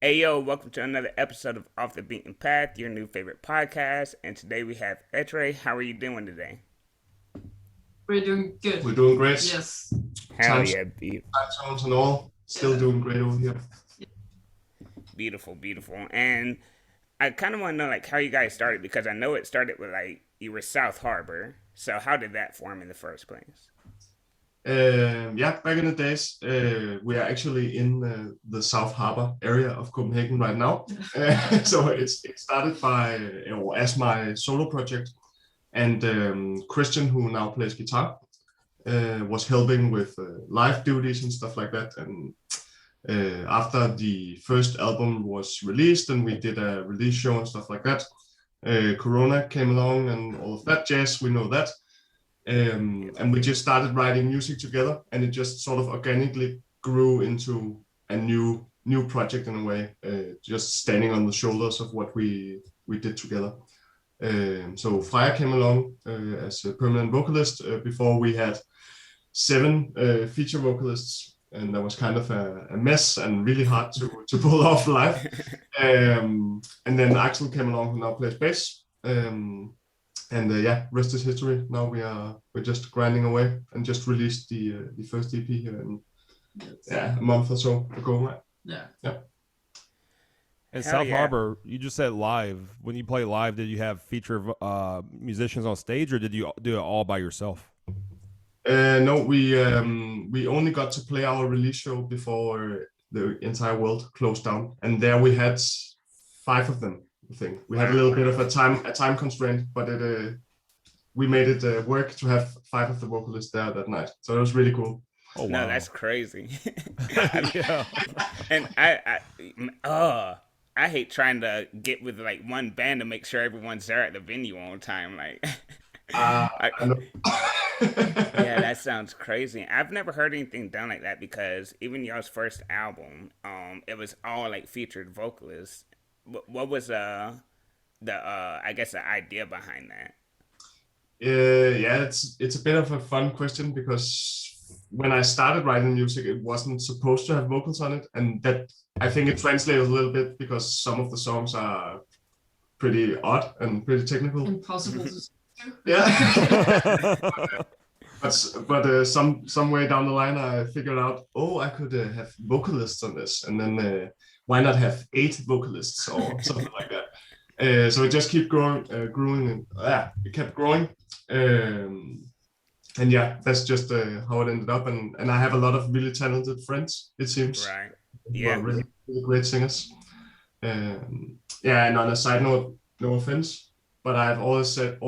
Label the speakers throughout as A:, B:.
A: Hey yo, welcome to another episode of Off the Beaten Path, your new favorite podcast. And today we have Être. How are you doing today?
B: We're doing good.
C: We're doing great.
B: Yes.
A: Hell
C: Time,
A: yeah,
C: time zones and all. Still
B: Yeah.
C: doing great over here.
A: beautiful, beautiful. And I kind of want to know like how you guys started because I know it started with like you were South Harbor. So how did that form in the first place?
C: Yeah, back in the days, we are actually in the South Harbor area of Copenhagen right now. So it started as my solo project, and Christian, who now plays guitar, was helping with live duties and stuff like that. And after the first album was released and we did a release show and stuff like that, Corona came along and all of that jazz, we know that. And we just started writing music together, and it just sort of organically grew into a new project in a way, just standing on the shoulders of what we did together. So Freja came along as a permanent vocalist. Before we had seven feature vocalists, and that was kind of a mess and really hard to pull off live. And then Axel came along, who now plays bass. And yeah, rest is history. Now we're just grinding away and just released the first EP here in a month or so ago. Right?
B: Yeah.
C: Yeah.
D: And
A: Hell
D: South
A: yeah.
D: Harbor, you just said live. When you play live, did you have feature musicians on stage, or did you do it all by yourself?
C: No, we only got to play our release show before the entire world closed down, and there we had five of them. I think we had a little bit of a time constraint, but we made it work to have five of the vocalists there that night. So it was really cool.
D: Oh wow,
A: No, that's crazy.
D: yeah.
A: And I hate trying to get with like one band to make sure everyone's there at the venue on time. Like, I,
C: I know.
A: yeah, that sounds crazy. I've never heard anything done like that because even y'all's first album, it was all like featured vocalists. What was the I guess the idea behind that?
C: Yeah, it's a bit of a fun question because when I started writing music, it wasn't supposed to have vocals on it, and that I think it translates a little bit because some of the songs are pretty odd and pretty technical.
B: Impossible to do.
C: Yeah. But some way down the line, I figured out, oh, I could have vocalists on this, and then why not have 8 vocalists or something like that? So it just kept growing, and it kept growing. And yeah, that's just how it ended up. And I have a lot of really talented friends, it seems,
A: Right.
C: who are
A: Yeah.
C: really, really great singers. Yeah, and on a side note, no offense, but I've always said,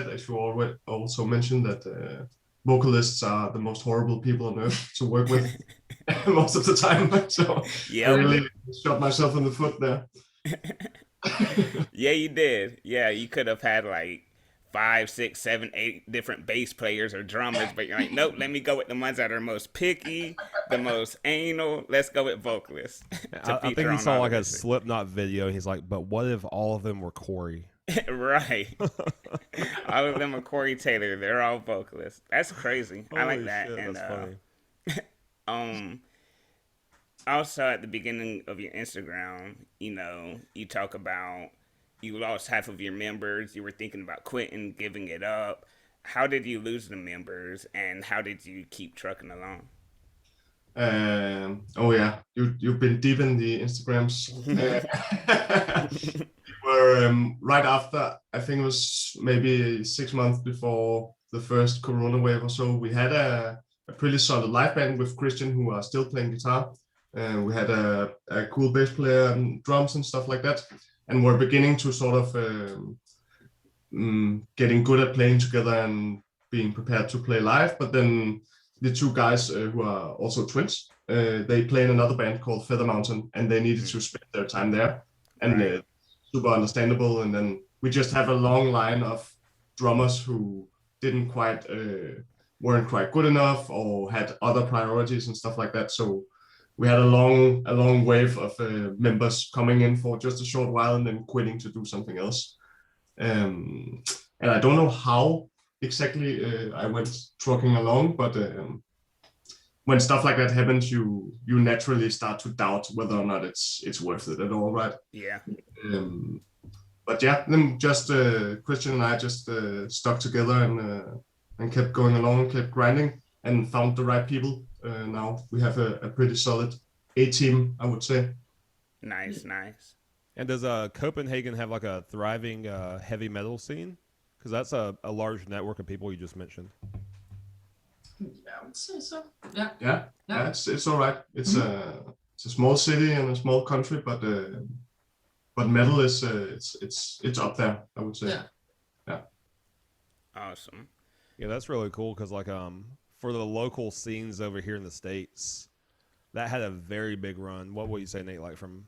C: as you already also mentioned, that vocalists are the most horrible people on earth to work with most of the time. So I
A: Yep.
C: really shot myself in the foot there.
A: Yeah, you did. Yeah, you could have had like five, six, seven, eight different bass players or drummers, but you're like, nope, let me go with the ones that are most picky, the most anal. Let's go with vocalists to
D: I think
A: feature
D: he
A: on
D: saw
A: all the
D: like a
A: music.
D: Slipknot video. And he's like, but what if all of them were Corey?
A: Right. All of them are Corey Taylor. They're all vocalists. That's crazy. I like
D: Holy
A: that.
D: shit,
A: And
D: that's funny.
A: um also at the beginning of your Instagram, you talk about you lost half of your members, you were thinking about quitting, giving it up. How did you lose the members and how did you keep trucking along?
C: Oh yeah, you've been deep in the Instagrams. We were right after, I think it was maybe 6 months before the first Corona wave or so. We had a pretty solid live band with Christian, who are still playing guitar. We had a cool bass player and drums and stuff like that, and we're beginning to sort of getting good at playing together and being prepared to play live. But then the two guys who are also twins, they play in another band called Feather Mountain, and they needed to spend their time there, and
A: Right.
C: super understandable. And then we just have a long line of drummers who didn't quite weren't quite good enough or had other priorities and stuff like that. So we had a long wave of members coming in for just a short while and then quitting to do something else. Um, and I don't know how exactly I went trucking along, but when stuff like that happens, you naturally start to doubt whether or not it's worth it at all, right?
A: Yeah.
C: But yeah, then just Christian and I just stuck together and kept going along, kept grinding, and found the right people. Now we have a pretty solid A team, I would say.
A: Nice.
D: And does Copenhagen have like a thriving heavy metal scene? Because that's a large network of people you just mentioned.
B: Yeah, I would say so. Yeah.
C: Yeah, it's all right. It's a small city and a small country, but metal is it's up there, I would say.
B: Yeah.
A: Awesome.
D: Yeah, that's really cool because like for the local scenes over here in the States, that had a very big run. What would you say, Nate, like from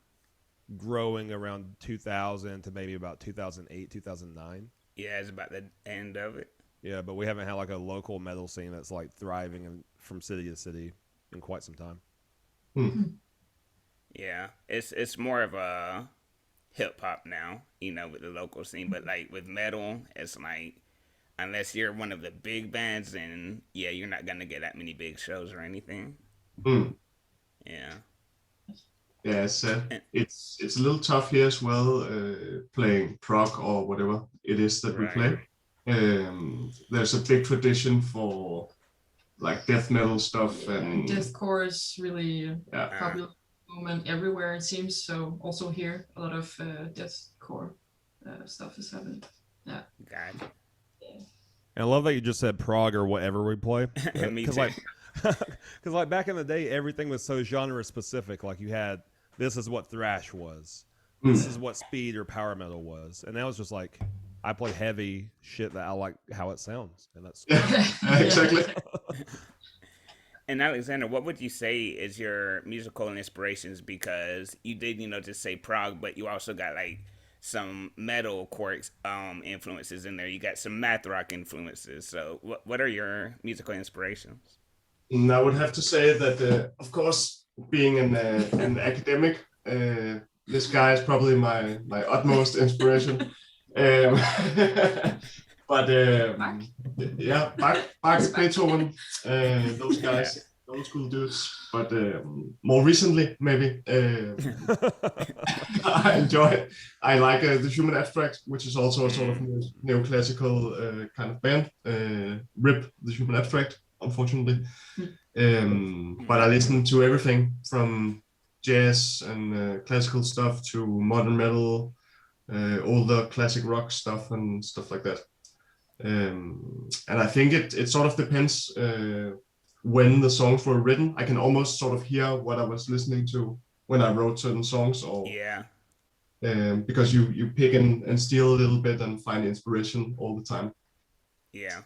D: growing around 2000 to maybe about 2008, 2009?
A: Yeah, it's about the end of it.
D: Yeah, but we haven't had like a local metal scene that's like thriving from city to city in quite some time.
A: Yeah, it's more of a hip hop now, with the local scene. But like with metal, it's like unless you're one of the big bands, then yeah, you're not gonna get that many big shows or anything. Yeah.
C: Yeah, it's a little tough here as well, playing prog or whatever it is that we play. There's a big tradition for like death metal stuff and
B: deathcore is really popular movement everywhere, it seems. So also here, a lot of deathcore stuff is happening. Yeah.
A: Gotcha.
D: And I love that you just said prog or whatever we play.
A: Me too.
D: Because like back in the day, everything was so genre specific. Like you had, this is what thrash was. This is what speed or power metal was. And now it's just like, I play heavy shit that I like how it sounds. And that's
C: exactly.
A: And Alexander, what would you say is your musical inspirations? Because you did, just say prog, but you also got like some metal quarks influences in there. You got some math rock influences. So what are your musical inspirations?
C: And I would have to say that, of course, being an academic, this guy is probably my utmost inspiration. But yeah, Bach, Beethoven, those guys, old school dudes. But more recently, maybe I like the Human Abstract, which is also a sort of neoclassical kind of band. RIP the Human Abstract, unfortunately. But I listen to everything from jazz and classical stuff to modern metal, older classic rock stuff and stuff like that. And I think it sort of depends when the songs were written. I can almost sort of hear what I was listening to when I wrote certain songs, or because you pick and steal a little bit and find inspiration all the time.
A: Yeah.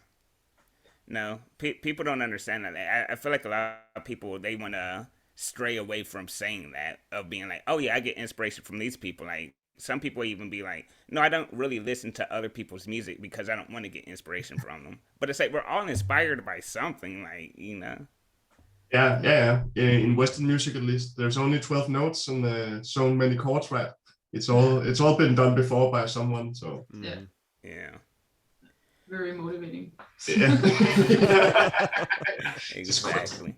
A: No, people don't understand that. I feel like a lot of people, they want to stray away from saying that, of being like, oh yeah, I get inspiration from these people. Like some people even be like, no, I don't really listen to other people's music because I don't want to get inspiration from them. But it's like we're all inspired by something, like,
C: Yeah. In Western music, at least, there's only 12 notes and so many chords, right? It's all been done before by someone. So
A: yeah.
B: Very motivating.
C: Yeah.
A: Exactly.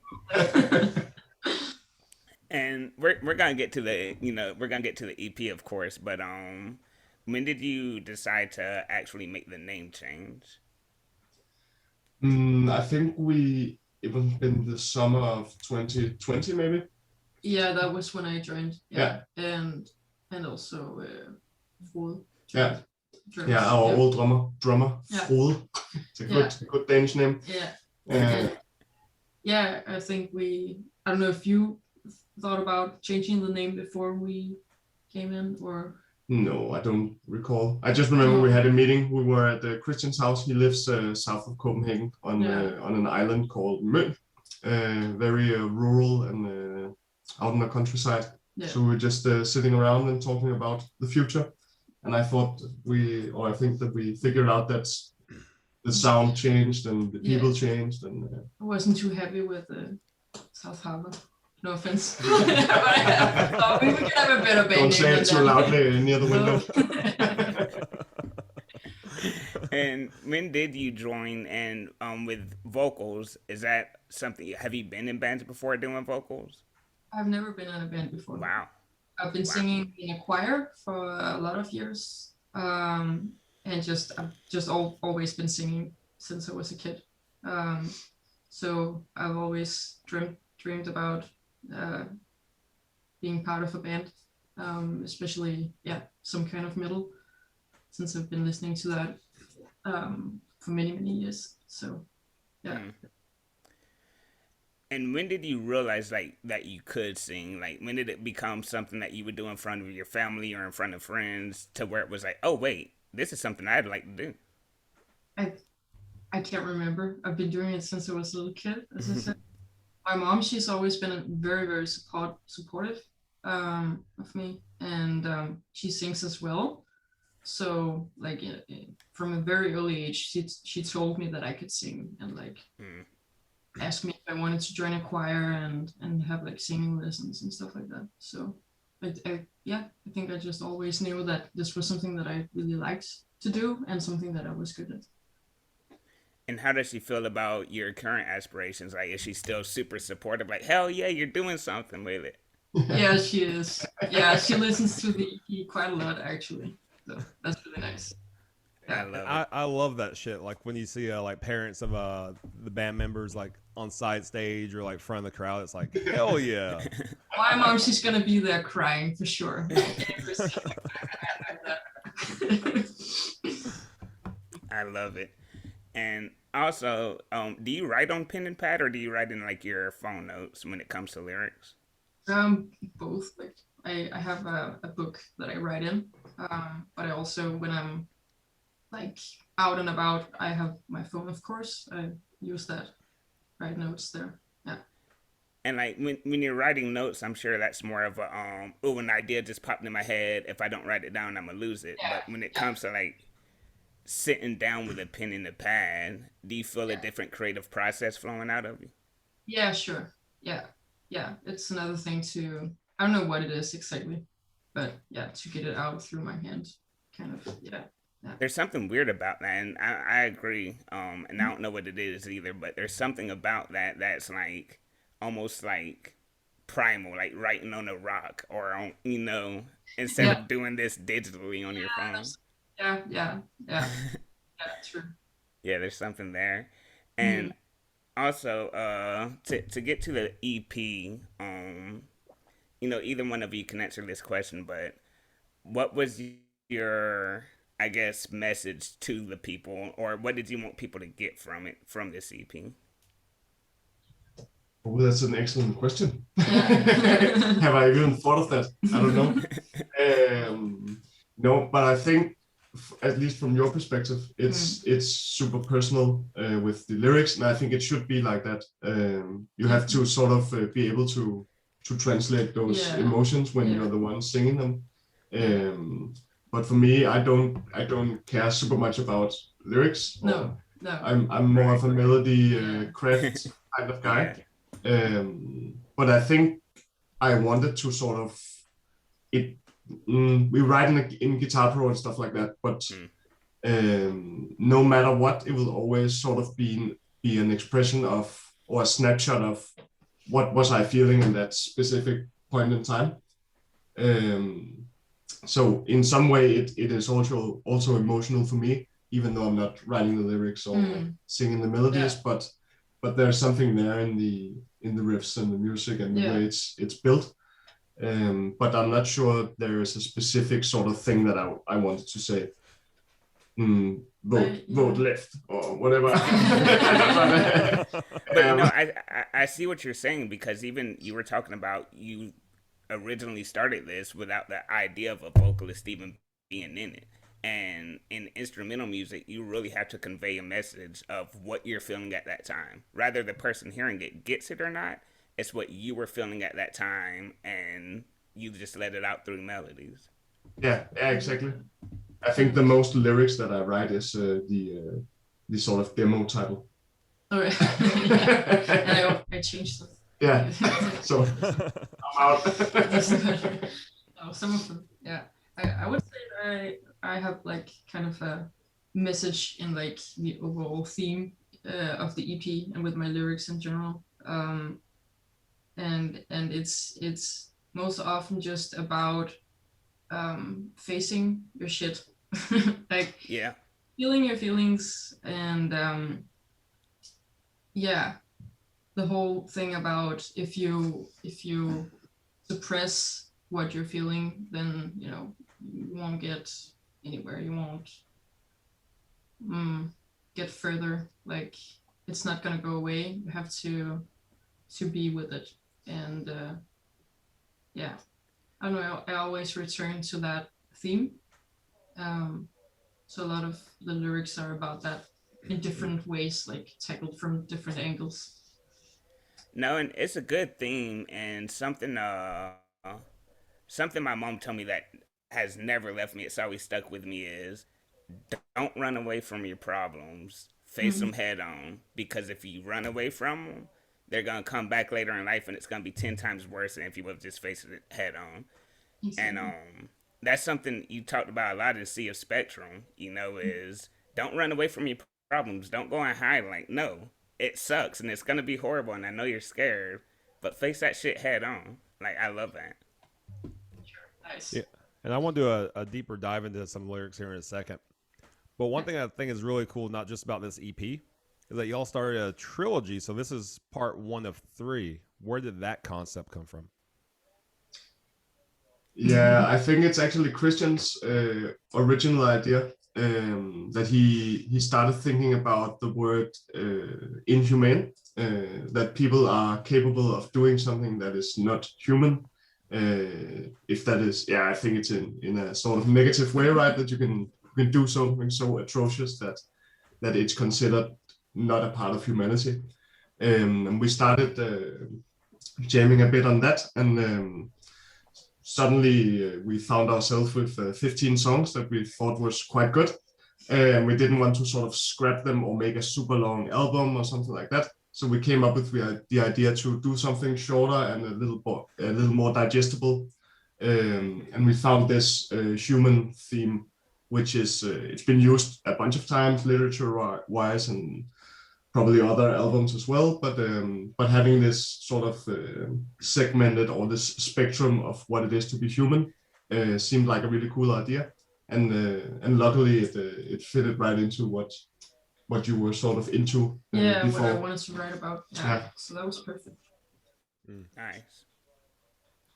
A: And we're gonna get to the EP, of course. But when did you decide to actually make the name change?
C: I think it was in the summer of 2020, maybe.
B: Yeah, that was when I joined.
C: Yeah.
B: And also Frode.
C: Yeah.
B: Drums.
C: Yeah, our old drummer,
B: Yeah.
C: Frode. It's a good Danish name.
B: Yeah. Yeah, I think I don't know if you thought about changing the name before we came in, or...
C: No, I don't recall. I just remember we had a meeting. We were at Christian's house. He lives south of Copenhagen on an island called Møn, very rural and out in the countryside. Yeah. So we were just sitting around and talking about the future. And I think that we figured out that the sound changed and the people changed. And
B: I wasn't too happy with South Harbor. No offense. But I thought we could have a better band.
C: Don't say it too loudly near the window.
A: And when did you join? And with vocals, is that something? Have you been in bands before doing vocals?
B: I've never been in a band before.
A: Wow.
B: I've been singing in a choir for a lot of years, and I've just always been singing since I was a kid. So I've always dreamed about being part of a band, especially some kind of metal, since I've been listening to that for many years. So yeah.
A: And when did you realize like that you could sing? Like when did it become something that you would do in front of your family or in front of friends to where it was like, oh wait, this is something I'd like to do?
B: I can't remember. I've been doing it since I was a little kid. As I said, my mom, she's always been very supportive of me, and she sings as well. So like from a very early age, she told me that I could sing, and like asked me if I wanted to join a choir and have like singing lessons and stuff like that. So I think I just always knew that this was something that I really liked to do and something that I was good at.
A: And how does she feel about your current aspirations? Like, is she still super supportive? Like, hell yeah, you're doing something with it.
B: Yeah, she is. Yeah, she listens to the EP quite a lot, actually. So that's really nice. Yeah.
D: I love that shit. Like when you see like parents of the band members like on side stage or like front of the crowd, it's like hell yeah.
B: My mom, she's gonna be there crying for sure.
A: I love it. And also, do you write on pen and pad or do you write in like your phone notes when it comes to lyrics?
B: Both. Like I have a book that I write in, but I also, when I'm like out and about, I have my phone, of course. I use that, write notes there. Yeah.
A: And like when you're writing notes, I'm sure that's more of a an idea just popped in my head. If I don't write it down, I'm gonna lose it.
B: Yeah.
A: But when it comes to like sitting down with a pen and a pad, do you feel a different creative process flowing out of you?
B: Yeah, sure. Yeah. It's another thing to, I don't know what it is exactly, but yeah, to get it out through my hand, kind of. Yeah.
A: There's something weird about that, and I agree. And I don't know what it is either, but there's something about that that's like almost like primal, like writing on a rock or on, instead of doing this digitally on your phone.
B: Yeah, true.
A: Yeah, there's something there. And also, to get to the EP, either one of you can answer this question, but what was your, I guess, message to the people, or what did you want people to get from it, from this EP?
C: Oh, that's an excellent question. Have I even thought of that? I don't know. No, but I think, at least from your perspective, it's super personal with the lyrics, and I think it should be like that. You have to sort of be able to translate those emotions when you're the one singing them. But for me, I don't care super much about lyrics.
B: No.
C: I'm more of a melody craft kind of guy. But I think I wanted to sort of we write in Guitar Pro and stuff like that, but no matter what, it will always sort of be an expression of, or a snapshot of, what was I feeling in that specific point in time. So in some way, it is also emotional for me, even though I'm not writing the lyrics or singing the melodies, but there's something there in the riffs and the music and the way it's built. But I'm not sure there is a specific sort of thing that I wanted to say. Vote left or whatever.
A: But I see what you're saying, because even you were talking about, you originally started this without the idea of a vocalist even being in it. And in instrumental music, you really have to convey a message of what you're feeling at that time. Rather the person hearing it gets it or not, it's what you were feeling at that time, and you just let it out through melodies.
C: Yeah, exactly. I think the most lyrics that I write is the sort of demo title.
B: Oh, yeah. I changed them.
C: Yeah, so I'm out.
B: Some of them, yeah. I would say I have like kind of a message in like the overall theme of the EP and with my lyrics in general. And it's most often just about facing your shit, like
A: Yeah.
B: feeling your feelings, and yeah, the whole thing about if you suppress what you're feeling, then you won't get anywhere. You won't get further. Like it's not gonna go away. You have to be with it, and yeah, I don't know. I always return to that theme. So a lot of the lyrics are about that in different ways, like tackled from different angles.
A: No, and it's a good theme and something my mom told me that has never left me. It's always stuck with me is don't run away from your problems. Face them head on, because if you run away from them, they're gonna come back later in life, and it's gonna be 10 times worse than if you would have just faced it head on. And that's something you talked about a lot in Sea of Spectrum. Is don't run away from your problems. Don't go and hide. Like, no, it sucks and it's gonna be horrible, and I know you're scared, but face that shit head on. Like, I love that.
B: Nice.
D: Yeah, and I want to do a deeper dive into some lyrics here in a second. But one thing I think is really cool, not just about this EP, is that y'all started a trilogy. So this is part 1 of 3. Where did that concept come from?
C: Yeah, I think it's actually Christian's original idea, that he started thinking about the word inhumane, that people are capable of doing something that is not human. If that is, yeah, I think it's in a sort of negative way, right? That you can do something so atrocious that it's considered not a part of humanity. And we started jamming a bit on that, and suddenly we found ourselves with 15 songs that we thought was quite good. And we didn't want to sort of scrap them or make a super long album or something like that. So we came up with the idea to do something shorter and a little more digestible. And we found this human theme, which is it's been used a bunch of times literature-wise and probably other albums as well. But having this sort of segmented, or this spectrum of what it is to be human seemed like a really cool idea. And luckily it fitted right into what you were sort of into before.
B: What I wanted to write about. Yeah. So that was perfect.
A: Nice.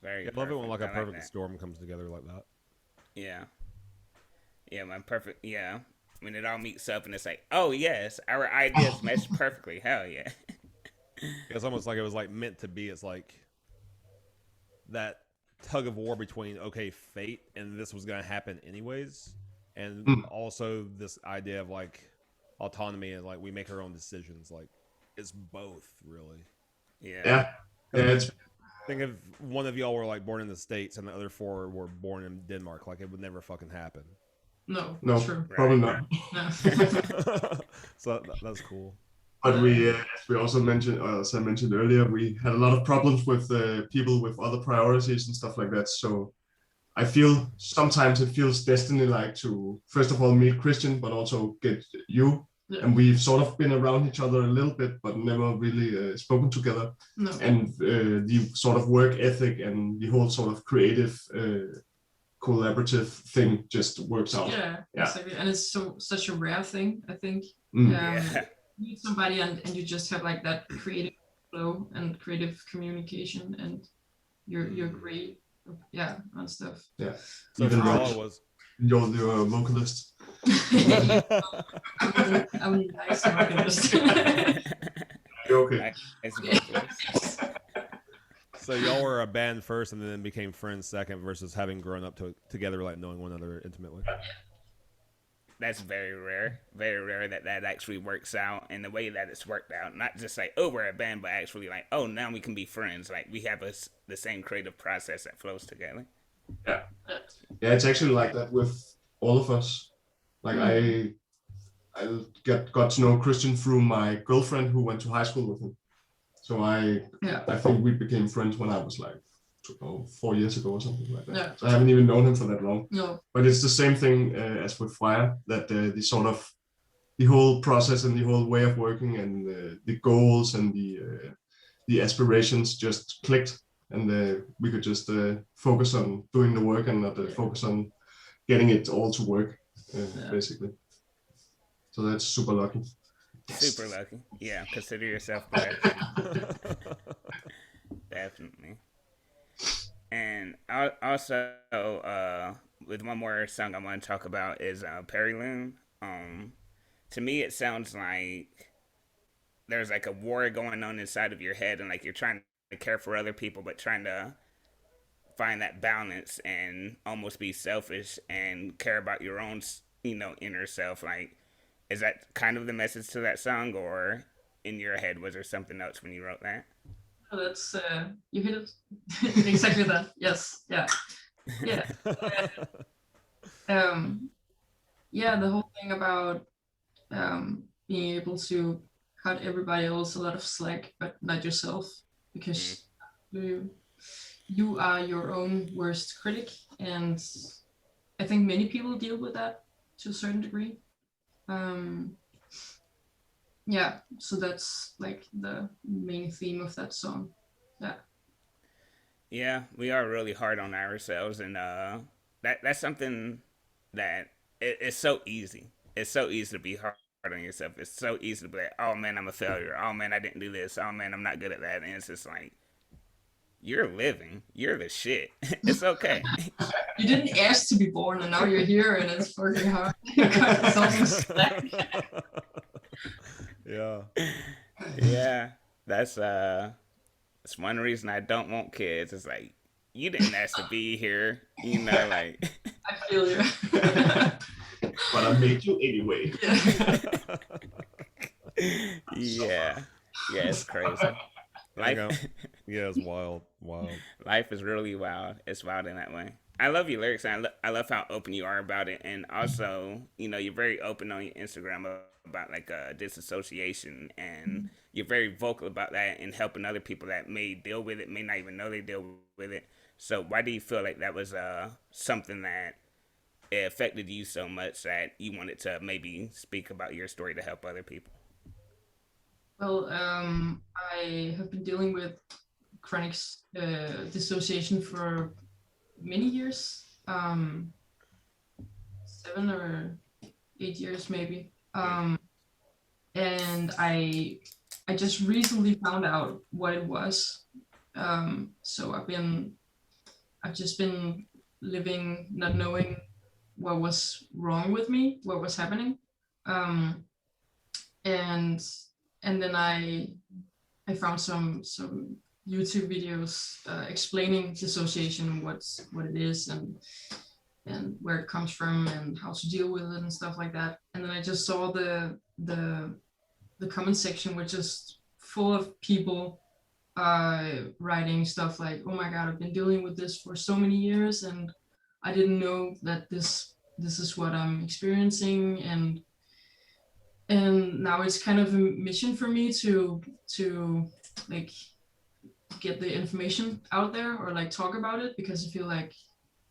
A: Very.
D: Yeah, I love it when like a
A: I
D: perfect
A: that.
D: storm comes together like that.
A: Yeah. Yeah, my perfect. Yeah. When it all meets up and it's like, oh yes, our ideas mesh perfectly. Hell yeah.
D: It's almost like it was like meant to be. It's like that tug of war between, okay, fate and this was going to happen anyways, and also this idea of like autonomy and like we make our own decisions. Like it's both, really.
A: Yeah.
C: It's
D: think if one of y'all were like born in the States and the other 4 were born in Denmark, like it would never fucking happen.
C: no,
B: True.
C: probably not.
B: No.
D: So that's cool.
C: But we, as we also mentioned, or as I mentioned earlier, we had a lot of problems with people with other priorities and stuff like that. So I feel sometimes it feels destiny-like to, first of all, meet Christian, but also get you. Yeah. And we've sort of been around each other a little bit, but never really spoken together.
B: No.
C: And the sort of work ethic and the whole sort of creative collaborative thing just works out.
B: Yeah, exactly. And it's such a rare thing, I think.
A: Yeah.
B: You meet somebody and you just have like that creative flow and creative communication, and you're great, on stuff.
C: Yeah.
D: So
C: even
D: for y'all, it was
C: you're a vocalist.
B: I'm a nice vocalist.
C: You're okay.
D: So y'all were a band first and then became friends second, versus having grown up together, like knowing one another intimately.
A: That's very rare that actually works out in the way that it's worked out. Not just like, oh, we're a band, but actually like, oh, now we can be friends. Like we have the same creative process that flows together.
C: Yeah, it's actually like that with all of us. Like I got to know Christian through my girlfriend who went to high school with him. So I think we became friends when I was like 4 years ago or something like that. Yeah. So I haven't even known him for that long.
B: No.
C: But it's the same thing as with Freja, that the sort of the whole process and the whole way of working and the goals and the aspirations just clicked, and we could just focus on doing the work and not focus on getting it all to work, basically. So that's super lucky.
A: Super lucky. Yeah, consider yourself blessed. Definitely. And also, with one more song I want to talk about is Perilune. To me, it sounds like there's like a war going on inside of your head, and like you're trying to care for other people, but trying to find that balance and almost be selfish and care about your own, inner self. Like, is that kind of the message to that song, or in your head was there something else when you wrote that?
B: Oh, that's you hit it exactly that. Yes, yeah, yeah. Yeah, the whole thing about being able to cut everybody else a lot of slack, but not yourself, because you are your own worst critic, and I think many people deal with that to a certain degree. Yeah, so that's like the main theme of that song. Yeah.
A: Yeah, we are really hard on ourselves, and that's something that it's so easy. It's so easy to be hard on yourself. It's so easy to be like, oh man, I'm a failure. Oh man, I didn't do this. Oh man, I'm not good at that. And it's just like, you're living. You're the shit. It's okay.
B: You didn't ask to be born, and now you're here, and it's fucking hard. You cut yourself some slack.
D: Yeah.
A: Yeah, that's one reason I don't want kids. It's like, you didn't ask to be here, like.
B: I feel you.
C: But I made you anyway.
A: Yeah, it's crazy. Life,
D: yeah, it's wild.
A: Life is really wild. It's wild in that way. I love your lyrics, and I love how open you are about it, and also, you're very open on your Instagram about like disassociation, and you're very vocal about that and helping other people that may deal with it, may not even know they deal with it. So why do you feel like that was something that it affected you so much that you wanted to maybe speak about your story to help other people?
B: Well, I have been dealing with chronic dissociation for many years, 7 or 8 years maybe, and I just recently found out what it was. So I've just been living not knowing what was wrong with me, what was happening, and then I found some YouTube videos explaining dissociation, what it is, and where it comes from, and how to deal with it and stuff like that. And then I just saw the comment section, which is full of people writing stuff like, "Oh my God, I've been dealing with this for so many years, and I didn't know that this is what I'm experiencing, and now it's kind of a mission for me to like get the information out there, or like talk about it, because I feel like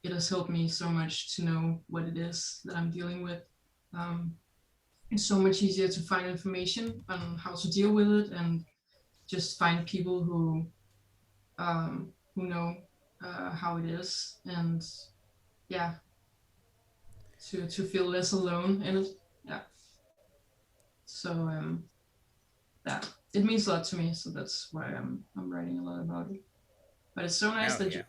B: it has helped me so much to know what it is that I'm dealing with. It's so much easier to find information on how to deal with it, and just find people who know how it is, and yeah, to feel less alone in it. Yeah. So that it means a lot to me. So that's why I'm writing a lot about it. But it's so nice that you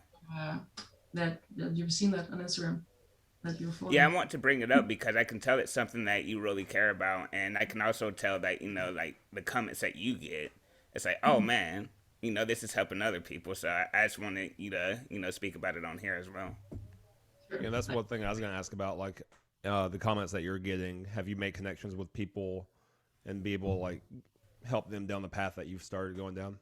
B: that you've seen that on Instagram. That you're following.
A: Yeah, I want to bring it up because I can tell it's something that you really care about, and I can also tell that like the comments that you get, it's like, oh man, this is helping other people. So I just wanted you to speak about it on here as well.
B: Sure.
D: Yeah, that's one thing I was going to ask about, like the comments that you're getting. Have you made connections with people and be able to like help them down the path that you've started going down?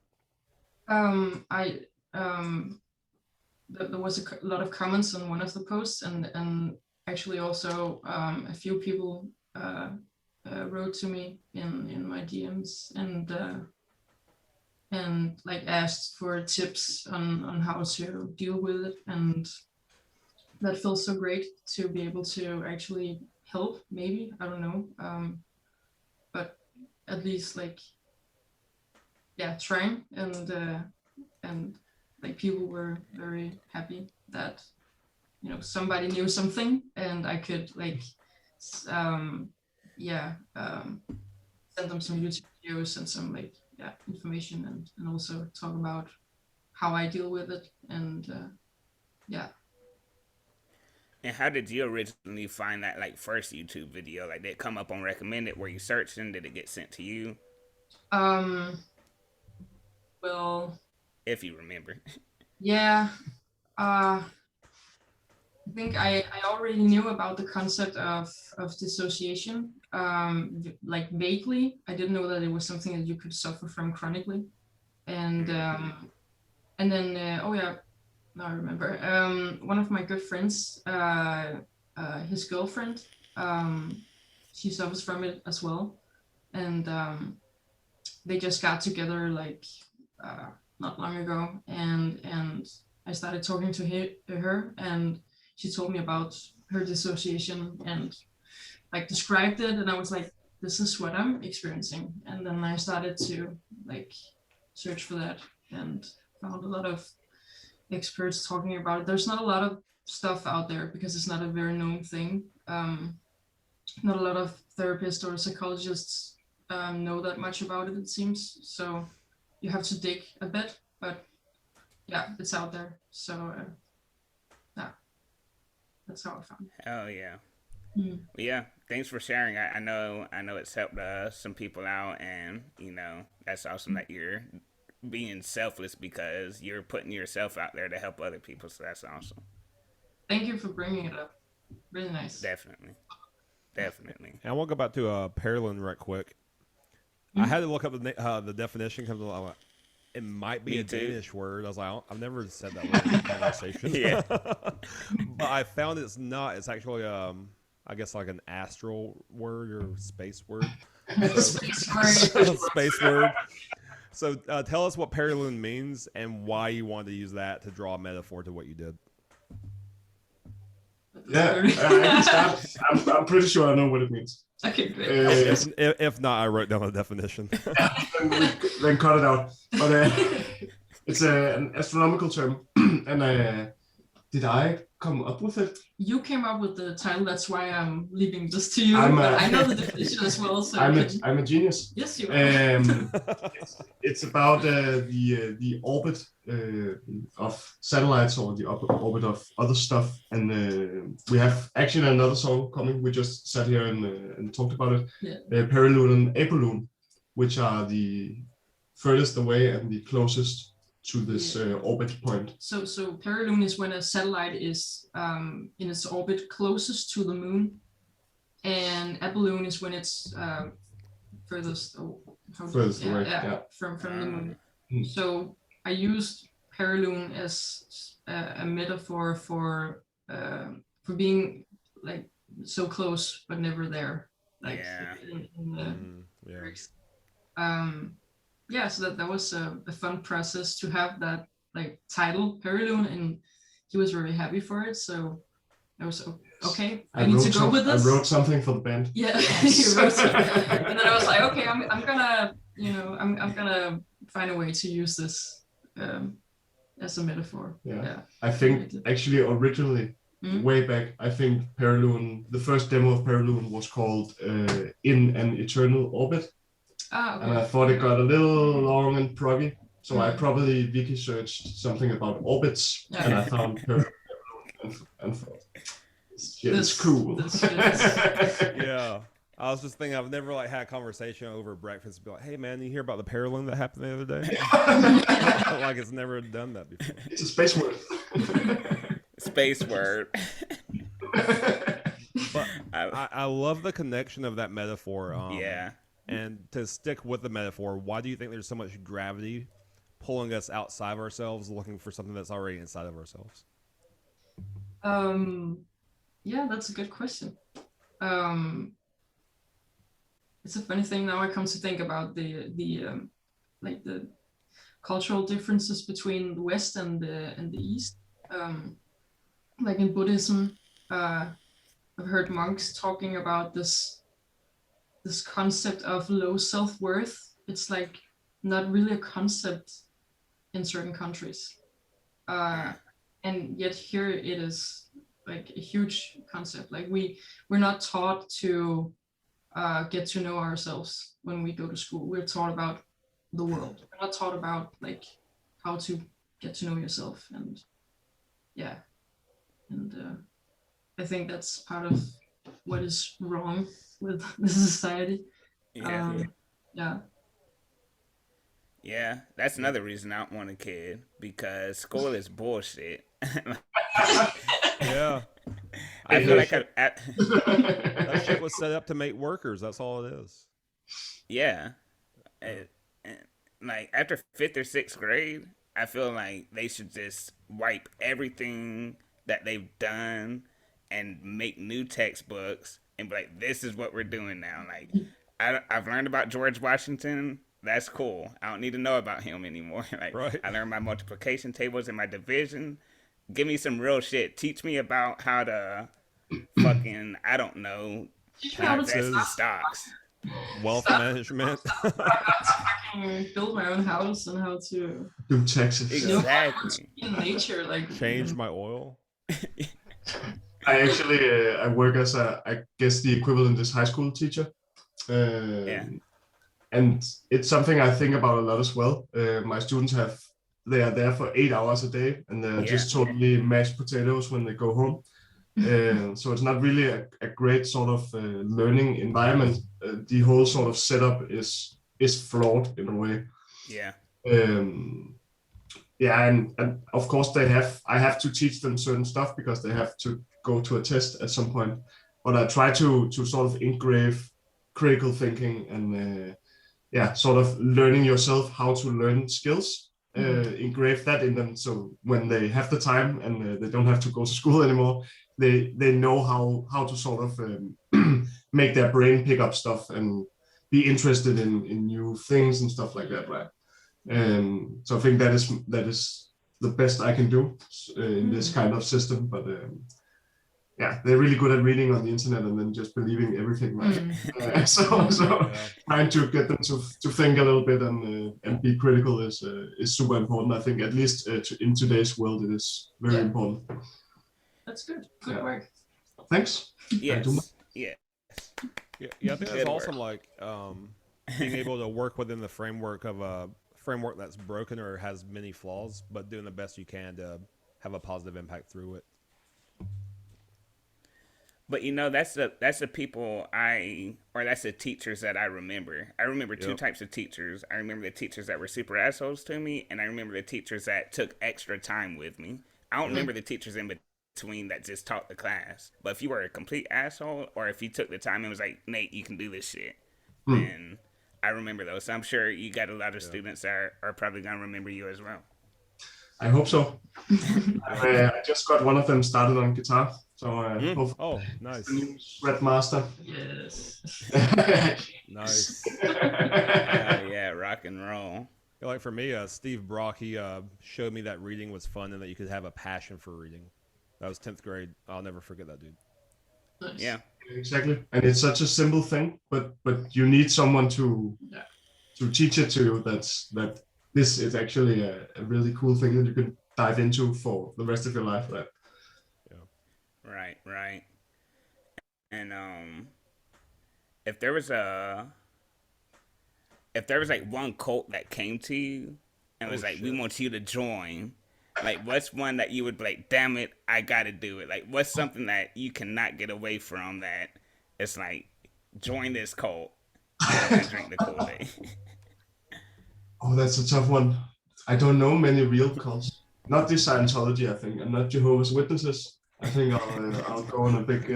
B: There was a lot of comments on one of the posts, and actually also a few people wrote to me in my DMs, and like asked for tips on how to deal with it, and that feels so great to be able to actually help. Maybe, I don't know. but at least like, yeah, trying, and like people were very happy that, you know, somebody knew something and I could like, yeah, send them some YouTube videos and some like, yeah, information, and also talk about how I deal with it, and yeah.
A: And how did you originally find that like first YouTube video? Like, did it come up on recommended? Were you searching? Did it get sent to you?
B: Um, well,
A: If you remember.
B: yeah, I think I already knew about the concept of dissociation, like vaguely. I didn't know that it was something that you could suffer from chronically, and then oh yeah, now I remember. One of my good friends, his girlfriend, she suffers from it as well, and they just got together like not long ago, and I started talking to her, and she told me about her dissociation and like described it, and I was like, this is what I'm experiencing. And then I started to like search for that and found a lot of experts talking about it. There's not a lot of stuff out there because it's not a very known thing. Not a lot of therapists or psychologists know that much about it, it seems. So you have to dig a bit, but yeah, it's out there. So yeah, that's how I found it.
A: Oh yeah.
B: Mm.
A: Yeah, thanks for sharing. I know it's helped some people out, and you know that's awesome that you're being selfless because you're putting yourself out there to help other people. So that's awesome.
B: Thank you for bringing it up. Really nice.
A: Definitely.
D: And I want to go back to Perilune right quick. I had to look up the definition because it might be
A: Me
D: a
A: too.
D: Danish word. I was like, I've never said that word in a conversation.
A: Yeah.
D: But I found it's not. It's actually, I guess, like an astral word or space word. Space word. So tell us what Perilune means and why you wanted to use that to draw a metaphor to what you did.
C: Yeah, I can start. I'm pretty sure I know what it means.
B: Okay, great.
D: If not, I wrote down the definition.
C: Then cut it out. But it's an astronomical term, and did I come up with it?
B: You came up with the title, that's why I'm leaving this to you.
C: I'm
B: but I know the definition as well. So
C: I'm a genius.
B: yes, you are.
C: It's about the orbit of satellites or the orbit of other stuff, and we have actually another song coming. We just sat here and talked about it.
B: Yeah.
C: Perilune and Aprilune, which are the furthest away and the closest to this orbit point.
B: So Perilune is when a satellite is in its orbit closest to the moon, and Aprilune is when it's furthest away from the moon. So I used Perilune as a metaphor for being like so close but never there, like in the lyrics. Yeah, so that was a fun process to have that like title Perilune, and he was very happy for it. So I was okay. I need to go with this.
C: I wrote something for the band.
B: Yeah, he wrote something. And then I was like, okay, I'm gonna, I'm gonna find a way to use this as a metaphor. Yeah.
C: I think actually originally way back, I think Perilune, the first demo of Perilune was called In an Eternal Orbit. Okay. And I thought it got a little long and proggy, so I probably wiki searched something about orbits, and I found Perilune and thought, it's cool.
D: Yeah, I was just thinking, I've never like had a conversation over breakfast, be like, hey man, you hear about the Perilune that happened the other day? Like it's never done that before.
C: It's a space word.
A: Space word.
D: But I love the connection of that metaphor.
A: Yeah.
D: And to stick with the metaphor, why do you think there's so much gravity pulling us outside of ourselves, looking for something that's already inside of ourselves?
B: Yeah, that's a good question. It's a funny thing now I come to think about the like the cultural differences between the West and the East. Like in Buddhism, I've heard monks talking about this this concept of low self-worth. It's like not really a concept in certain countries, and yet here it is like a huge concept. Like we're not taught to get to know ourselves when we go to school. We're taught about the world. We're not taught about like how to get to know yourself. And yeah, and I think that's part of what is wrong with the society.
A: Yeah.
B: Yeah.
A: Yeah, that's another reason I don't want a kid, because school is bullshit.
D: Yeah.
A: I feel like
D: That shit was set up to make workers. That's all it is.
A: yeah, like after 5th or 6th grade, I feel like they should just wipe everything that they've done and make new textbooks and be like, this is what we're doing now. Like, I've learned about George Washington. That's cool. I don't need to know about him anymore. Like,
D: right.
A: I learned my multiplication tables and my division. Give me some real shit. Teach me about how to fucking, I don't know, invest in stocks.
D: Wealth management.
B: How to build my own house and how to
C: do taxes.
A: Exactly.
B: In nature, like
D: change my oil.
C: I actually I work as I guess the equivalent is high school teacher. And it's something I think about a lot as well. My students they are there for 8 hours a day, and they're just totally mashed potatoes when they go home. So it's not really a great sort of learning environment. The whole sort of setup is flawed in a way.
A: Yeah.
C: And of course I have to teach them certain stuff because they have to go to a test at some point. But I try to sort of engrave critical thinking and sort of learning yourself how to learn skills. Engrave that in them, so when they have the time and they don't have to go to school anymore, they know how to sort of make their brain pick up stuff and be interested in new things and stuff like that, right? So I think that is the best I can do in this kind of system. But they're really good at reading on the internet and then just believing everything, right? So trying to get them to think a little bit and be critical is super important. I think at least in today's world it is very important.
B: That's good. Good work.
C: Thanks.
A: Yes. Yeah.
D: Yeah, I think that's awesome. Like being able to work within the framework of a framework that's broken or has many flaws, but doing the best you can to have a positive impact through it.
A: But that's the people that's the teachers that I remember. I remember two types of teachers. I remember the teachers that were super assholes to me, and I remember the teachers that took extra time with me. I don't remember the teachers in between that just taught the class. But if you were a complete asshole, or if you took the time and was like, Nate, you can do this shit, then I remember those. So I'm sure you got a lot of students that are probably going to remember you as well.
C: I hope so. I just got one of them started on guitar. So
D: nice.
C: The new Red Master.
B: Yes.
D: Nice.
A: Yeah, rock and roll.
D: Like for me, Steve Brock, he showed me that reading was fun and that you could have a passion for reading. That was 10th grade. I'll never forget that, dude.
B: Nice.
A: Yeah.
C: Exactly. And it's such a simple thing, but you need someone to teach it to you that this is actually a really cool thing that you can dive into for the rest of your life, right?
A: Right. And if there was like one cult that came to you and was like, we want you to join, like what's one that you would be like, damn it, I gotta do it? Like what's something that you cannot get away from that it's like, join this cult and drink the Kool-Aid?
C: Oh, that's a tough one. I don't know many real cults. Not the Scientology, I think, and not Jehovah's Witnesses. I think I'll go on a big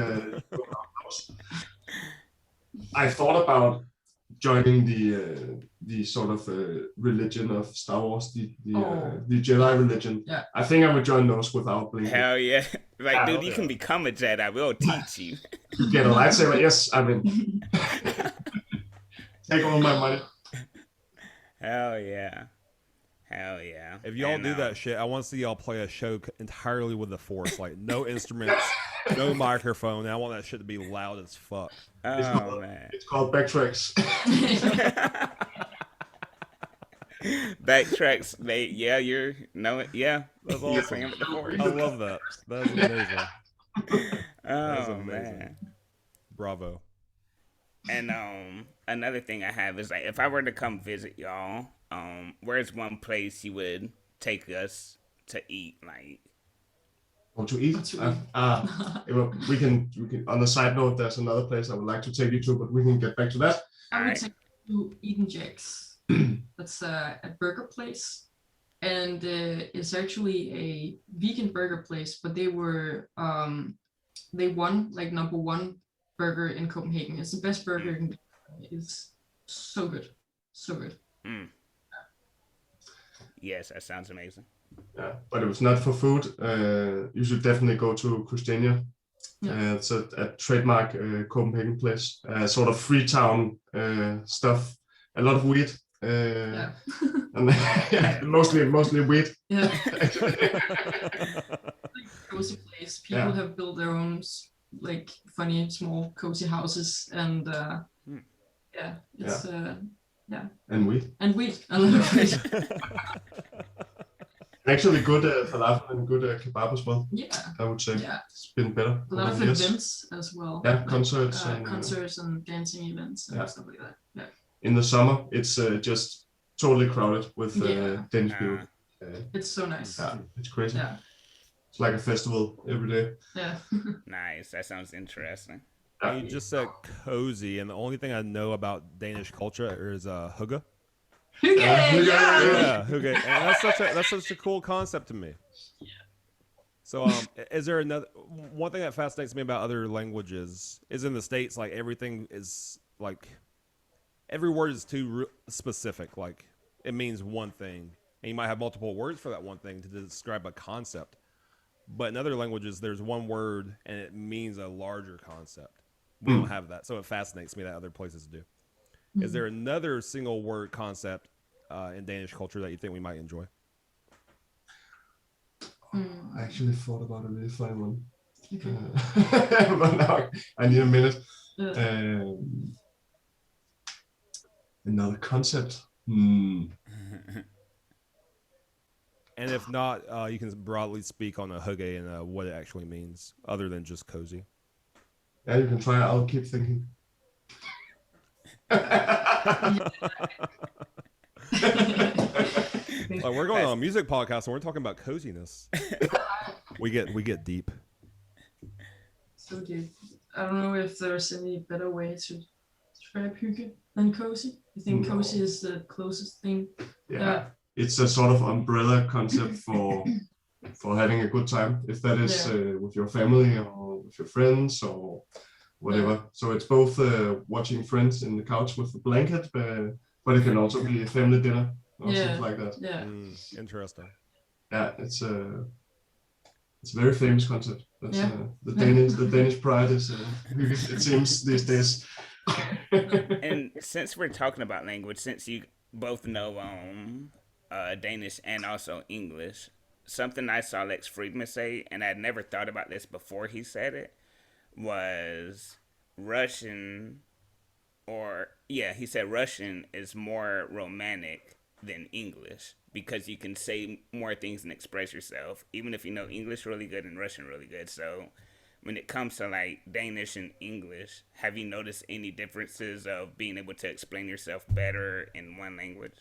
C: I thought about joining the sort of religion of Star Wars, the Jedi religion.
B: Yeah.
C: I think I would join those without blinking.
A: Hell yeah. Like, dude, you can become a Jedi. We'll teach you.
C: Get a lightsaber? Yes, I mean. Take all my money.
A: Hell yeah.
D: If y'all do that shit, I want to see y'all play a show entirely with the Force, like no instruments, No microphone. I want that shit to be loud as fuck.
A: Oh man.
C: It's called backtracks.
A: Backtracks. You're no, yeah.
D: That's
A: You're
D: awesome.
A: saying it before.
D: I love that. That's amazing. That's
A: Oh
D: amazing.
A: man.
D: Bravo.
A: And another thing I have is like if I were to come visit y'all, where's one place you would take us to eat? Like
C: Or to eat.
B: Or to eat.
C: We can. On the side note, there's another place I would like to take you to, but we can get back to that.
B: I would
A: Alright.
B: take you to Eden Jack's. That's a burger place, and it's actually a vegan burger place. But they won like #1 burger in Copenhagen. It's the best burger. It's so good, so good.
A: yes, that sounds amazing.
C: Yeah, but it was not for food. You should definitely go to Christiania.
B: Yeah.
C: It's a trademark Copenhagen place. Sort of Freetown stuff. A lot of weed.
B: Yeah.
C: And mostly weed.
B: Yeah. Cozy place. People have built their own like funny small cozy houses, and it's
C: And weed.
B: and weed. A lot of weed.
C: Actually, good falafel and good kebab as well.
B: Yeah.
C: I would say
B: Yeah.
C: it's been better.
B: A lot
C: over
B: of
C: the years.
B: events as well.
C: Yeah,
B: like,
C: concerts
B: and dancing events and stuff like that. Yeah.
C: In the summer, it's just totally crowded with Danish people.
B: It's so nice.
C: Yeah, it's crazy.
B: Yeah.
C: It's like a festival every day.
B: Yeah.
A: Nice. That sounds interesting.
D: You just said cozy, and the only thing I know about Danish culture is Hygge.
B: Hygge,
C: Hygge,
D: Yeah, Hygge. And that's such a cool concept to me. So, is there another one thing that fascinates me about other languages is in the States, like everything is like every word is too specific. Like it means one thing, and you might have multiple words for that one thing to describe a concept. But in other languages, there's one word and it means a larger concept. We don't have that, so it fascinates me that other places do. Is there another single word concept in Danish culture that you think we might enjoy?
C: I actually thought about a really funny one.
B: Okay.
C: But now I need a minute.
B: Yeah.
C: Another concept.
D: And if not, you can broadly speak on a hygge and what it actually means, other than just cozy.
C: Yeah, you can try. I'll keep thinking.
D: Like we're going on a music podcast and we're talking about coziness. we get deep.
B: So deep. I don't know if there's any better way to describe hygge than cozy. I think cozy is the closest thing.
C: Yeah. It's a sort of umbrella concept for having a good time, if that is with your family or with your friends or whatever. So it's both watching friends in the couch with the blanket, but it can also be a family dinner or something like that.
B: Yeah.
D: Interesting.
C: Yeah, it's a very famous concept. That's,
B: Yeah.
C: The Danish pride is it seems these days.
A: And since we're talking about language, since you both know Danish and also English, something I saw Lex Friedman say, and I'd never thought about this before he said it, was Russian, he said Russian is more romantic than English because you can say more things and express yourself, even if you know English really good and Russian really good. So when it comes to like Danish and English, have you noticed any differences of being able to explain yourself better in one language?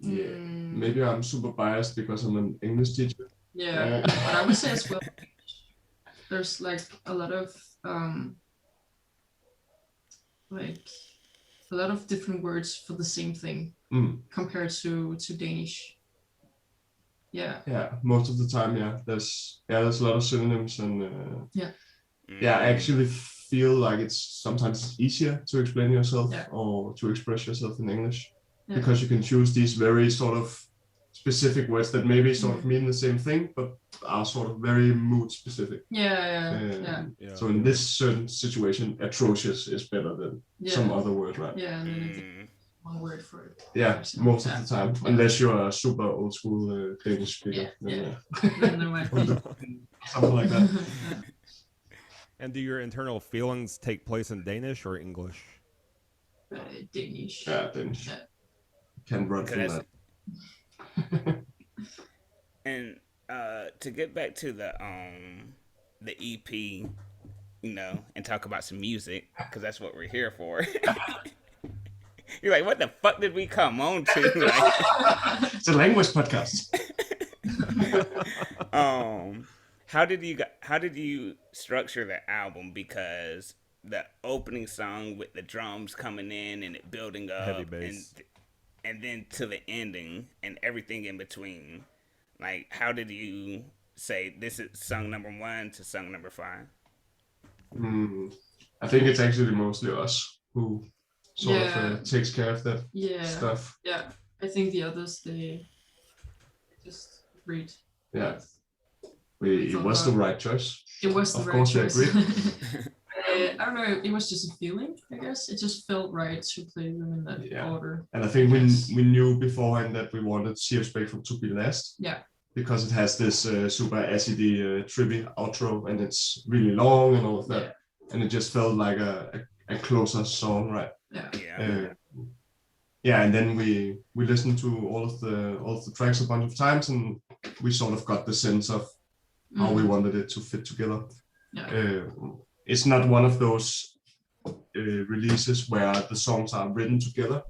C: Yeah, maybe I'm super biased because I'm an English teacher.
B: Yeah, but I would say as well, there's like a lot of different words for the same thing compared to Danish. Yeah.
C: Yeah, most of the time, there's a lot of synonyms and I actually feel like it's sometimes easier to explain yourself or to express yourself in English because you can choose these very sort of specific words that maybe sort of mean the same thing but are sort of very mood specific. So in this certain situation, atrocious is better than some other word, right?
B: Yeah, and then one word for it.
C: Yeah, most of the time, unless you're a super old school Danish speaker.
B: Then there might be.
C: something like that.
D: And do your internal feelings take place in Danish or English?
B: Danish.
C: Yeah, Danish.
B: Yeah.
C: Can't run from that.
A: And to get back to the EP, you know, and talk about some music, because that's what we're here for. You're like, what the fuck did we come on to? Like,
C: It's a language podcast.
A: how did you structure the album? Because the opening song with the drums coming in and it building up,
D: heavy bass,
A: and then to the ending and everything in between. Like, how did you say this is song number 1 to song number 5?
C: I think it's actually mostly us who sort of takes care of that stuff.
B: Yeah, I think the others, they just read.
C: Yeah, it was the right choice.
B: It was the
C: of
B: right
C: course,
B: choice.
C: I agree.
B: I don't know, it was just a feeling, I guess. It just felt right to play them in that order.
C: And I think we knew beforehand that we wanted Sea of Spectrum to be last.
B: Yeah.
C: Because it has this super acidy, trippy outro, and it's really long and all of that. Yeah. And it just felt like a closer song, right?
B: Yeah.
C: And then we listened to all of the tracks a bunch of times, and we sort of got the sense of how we wanted it to fit together.
B: Yeah.
C: It's not one of those releases where the songs are written together.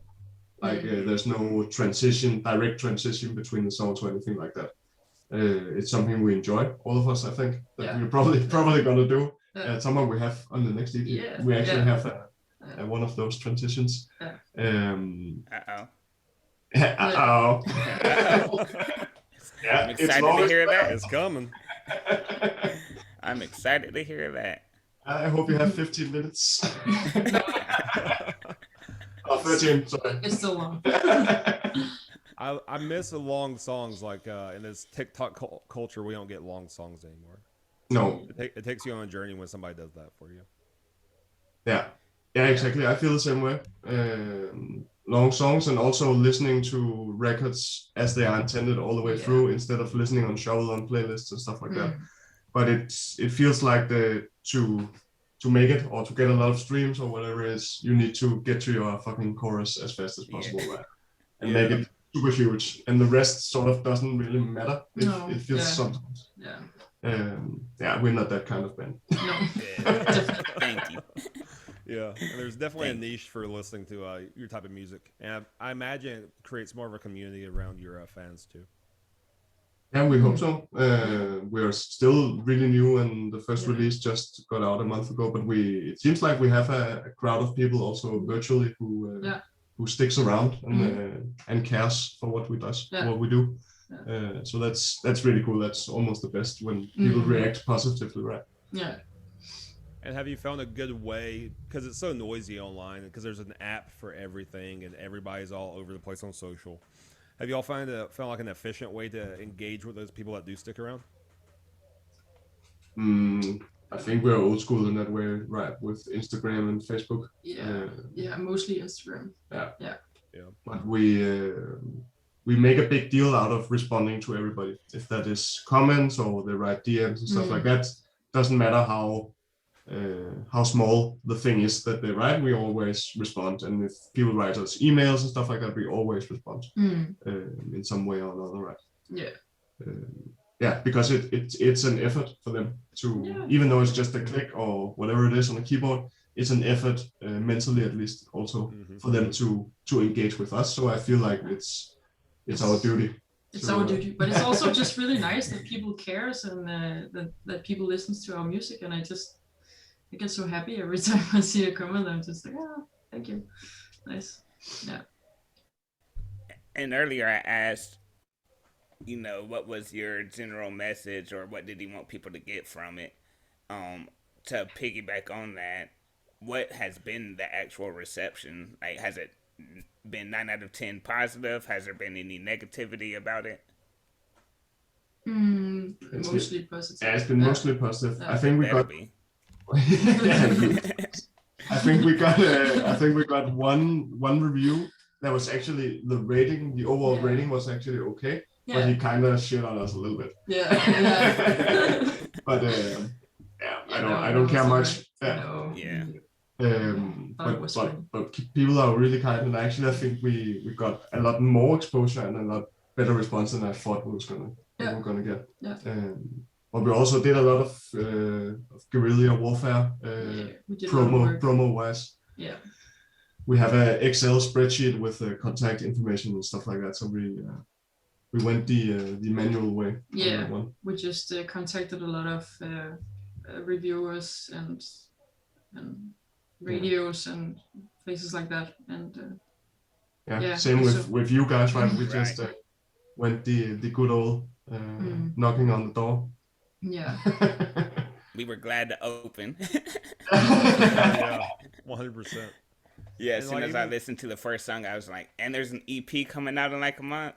C: Like there's no direct transition between the songs or anything like that. It's something we enjoy, all of us, I think, that we're probably gonna do. Someone we have on the next EP.
B: Yeah.
C: We actually have one of those transitions.
A: Uh-oh.
C: Uh-oh. Yeah,
A: I'm excited to hear that.
D: It's coming.
A: I'm excited to hear that.
C: I hope you have 15 minutes. 13, sorry.
B: It's still long.
D: I miss the long songs. Like in this TikTok culture, we don't get long songs anymore.
C: No.
D: It takes you on a journey when somebody does that for you.
C: Yeah, exactly. I feel the same way. Long songs, and also listening to records as they are intended all the way through, instead of listening on shuffle on playlists and stuff like that. But it feels like to make it or to get a lot of streams or whatever it is, you need to get to your fucking chorus as fast as possible, right? And make it super huge, and the rest sort of doesn't really matter. It feels sometimes. We're not that kind of band.
B: No.
A: Thank you.
D: Yeah, and there's definitely a niche for listening to your type of music, and I imagine it creates more of a community around your fans too.
C: Yeah, we hope so. We're still really new, and the first release just got out a month ago. But it seems like we have a crowd of people also virtually who sticks around and cares for what we do. Yeah. So that's really cool. That's almost the best when people react positively, right?
B: Yeah.
D: And have you found a good way, because it's so noisy online, because there's an app for everything and everybody's all over the place on social. Have you all found like an efficient way to engage with those people that do stick around?
C: I think we're old school in that way, right? With Instagram and Facebook.
B: Yeah, mostly Instagram.
C: Yeah. But we make a big deal out of responding to everybody. If that is comments or they write DMs and stuff like that, doesn't matter how small the thing is that they write, we always respond. And if people write us emails and stuff like that, we always respond in some way or another, right? Yeah. Because it's an effort for them to, even though it's just a click or whatever it is on a keyboard, it's an effort mentally at least also for them to engage with us. So I feel like it's our duty.
B: It's our duty, but it's also just really nice that people cares and that people listens to our music, and I get so happy every time I see a comment. I'm just like, thank you. Nice. Yeah. And
A: earlier I asked, what was your general message or what did you want people to get from it? To piggyback on that, what has been the actual reception? Like, has it been 9 out of 10 positive? Has there been any negativity about it?
B: Mostly positive.
C: Yeah, it's been mostly positive. I think we got. I think we got one review that was actually the overall rating was actually okay, but he kind of shit on us a little bit.
B: Yeah.
C: but I don't care much.
B: No.
A: Yeah.
C: But people are really kind, and actually I think we got a lot more exposure and a lot better response than I thought we were gonna get.
B: Yeah.
C: But we also did a lot of guerrilla warfare promo wise.
B: Yeah.
C: We have an Excel spreadsheet with contact information and stuff like that. So we went the manual way.
B: Yeah. We just contacted a lot of reviewers and radios and places like that. And
C: same with you guys, right? We just went the good old knocking on the door.
B: Yeah.
A: We were glad to open.
D: Yeah, 100%.
A: Yeah, as soon as I listened to the first song, I was like, and there's an EP coming out in like a month.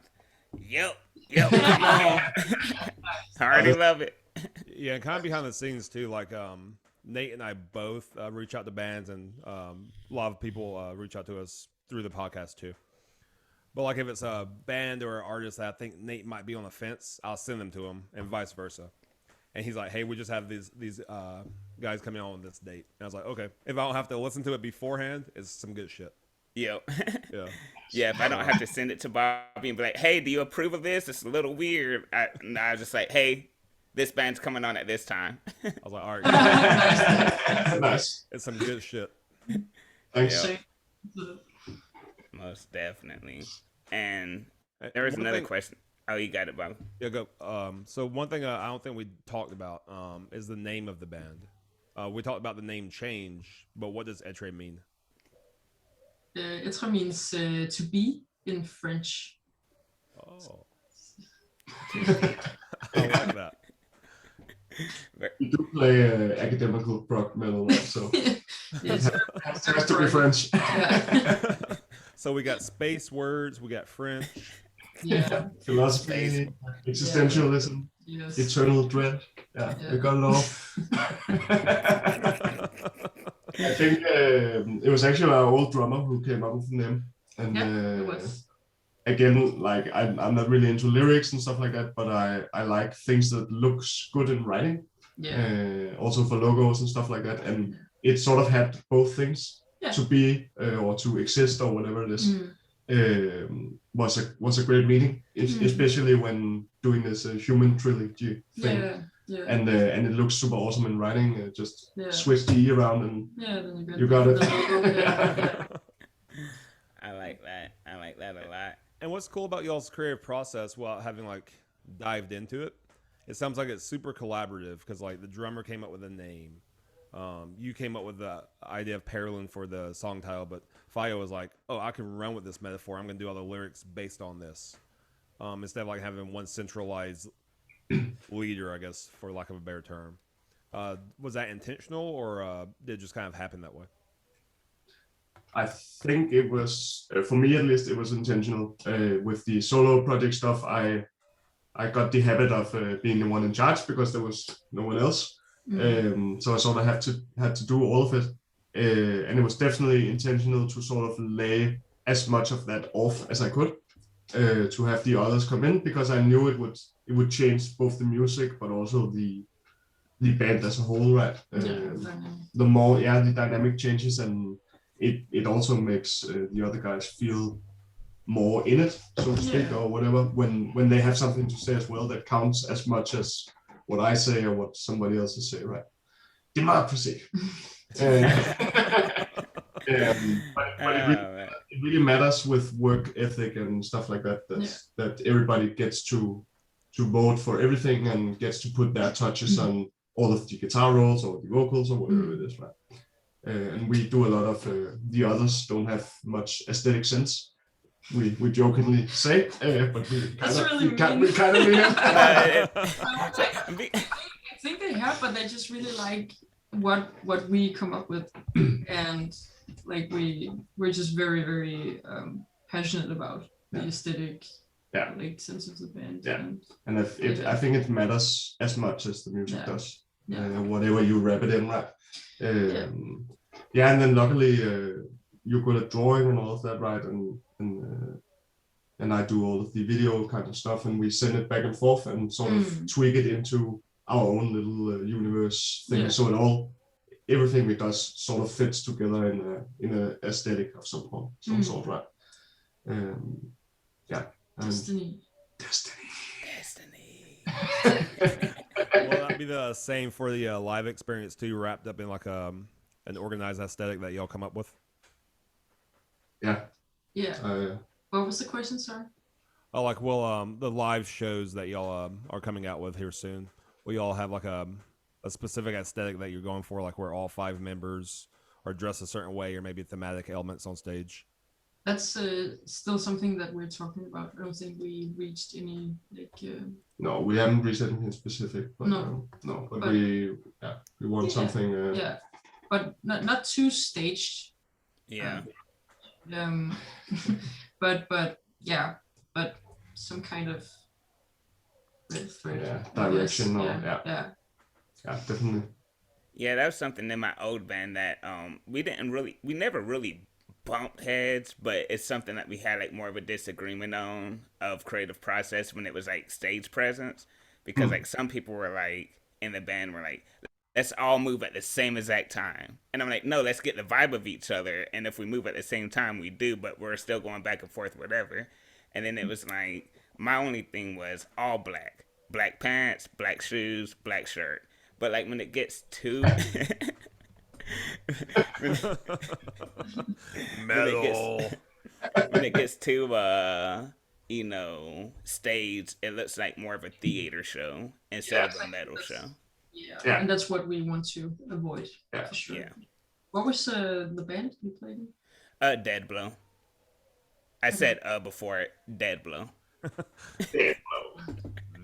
A: Yep, come on. I already love it.
D: Yeah, kind of behind the scenes too, like Nate and I both reach out to bands, and a lot of people reach out to us through the podcast too. But like if it's a band or an artist that I think Nate might be on the fence, I'll send them to him, and vice versa. And he's like, hey, we just have these guys coming on this date. And I was like, okay. If I don't have to listen to it beforehand, it's some good shit.
A: Yep.
D: Yeah.
A: Yeah, if I don't have to send it to Bobby and be like, hey, do you approve of this? It's a little weird. I was just like, hey, this band's coming on at this time.
D: I was like, all right.
C: Nice.
D: It's some good shit.
C: Thanks.
A: Yep. Most definitely. And there was another question. Oh, you got it, Bob.
D: Yeah, go. So one thing I don't think we talked about is the name of the band. We talked about the name change, but what does Être mean?
B: Être means to be in French.
D: Oh. I like that.
C: You do play academical rock metal, so
B: Yes.
C: it has to be French.
B: Yeah.
D: So we got space words, we got French.
B: Yeah.
C: Philosophy, existentialism,
B: Yes.
C: eternal dread. Yeah, we got it all. I think it was actually our old drummer who came up with the name. And
B: it was.
C: again, like I'm not really into lyrics and stuff like that, but I like things that looks good in writing.
B: Yeah.
C: Also for logos and stuff like that. And it sort of had both things. To be or to exist or whatever it is. Was a great meeting, especially when doing this human trilogy thing.
B: Yeah.
C: And it looks super awesome in writing. Just switch the E around and
B: then
C: you got it.
A: I like that. I like that a lot.
D: And what's cool about y'all's creative process while having like dived into it, it sounds like it's super collaborative because like the drummer came up with a name. You came up with the idea of Perilune for the song title, but Freja was like, oh, I can run with this metaphor. I'm going to do all the lyrics based on this. Instead of like having one centralized leader, I guess, for lack of a better term. Was that intentional or did it just kind of happen that way?
C: I think it was, for me at least, it was intentional. With the solo project stuff, I got the habit of being the one in charge because there was no one else. So I sort of had to do all of it, and it was definitely intentional to sort of lay as much of that off as I could, to have the others come in because I knew it would change both the music but also the band as a whole, right? The more the dynamic changes, and it also makes the other guys feel more in it, so to speak, or whatever, when they have something to say as well that counts as much as what I say or what somebody else will say, right? Democracy. But it really matters with work ethic and stuff like that. That everybody gets to vote for everything and gets to put their touches on all of the guitar rolls or the vocals or whatever it is, right? And we do a lot of the others don't have much aesthetic sense. We jokingly say, but we kind of mean it.
B: I think they have, but they just really like what we come up with, and like we're just very, very passionate about the aesthetic, like sense of the band.
C: And I think it matters as much as the music does. Whatever you wrap it in, right? And then luckily you're good at drawing and all of that, right? And I do all of the video kind of stuff, and we send it back and forth and sort of tweak it into our own little universe thing.
B: Yeah.
C: So everything we does sort of fits together in a aesthetic of some sort, right? Yeah.
B: Destiny.
D: Will that be the same for the live experience too, wrapped up in like an organized aesthetic that y'all come up with?
C: Yeah.
B: Yeah. What was the question, sorry?
D: Oh, like, will the live shows that y'all are coming out with here soon, will y'all have like a specific aesthetic that you're going for, like where all 5 members are dressed a certain way, or maybe thematic elements on stage?
B: That's still something that we're talking about. I don't think we reached any
C: No, we haven't reached anything specific, but but we want something.
B: Yeah, but not too staged.
A: Yeah.
B: But some kind of
C: direction.
B: Yeah,
C: definitely.
A: Yeah, that was something in my old band that we never really bumped heads, but it's something that we had like more of a disagreement on of creative process when it was like stage presence, because like some people were like in the band were like, let's all move at the same exact time, and I'm like, no, let's get the vibe of each other, and if we move at the same time we do, but we're still going back and forth, whatever. And then it was like my only thing was all black pants, black shoes, black shirt. But like when it gets too
D: metal,
A: when it gets too stage, it looks like more of a theater show instead of a metal show.
B: Yeah, and that's what we want to avoid.
C: Yeah,
B: for sure.
A: Yeah.
B: What was the band you played in?
A: Dead Blow. I said before it, Dead Blow.
C: Dead Blow.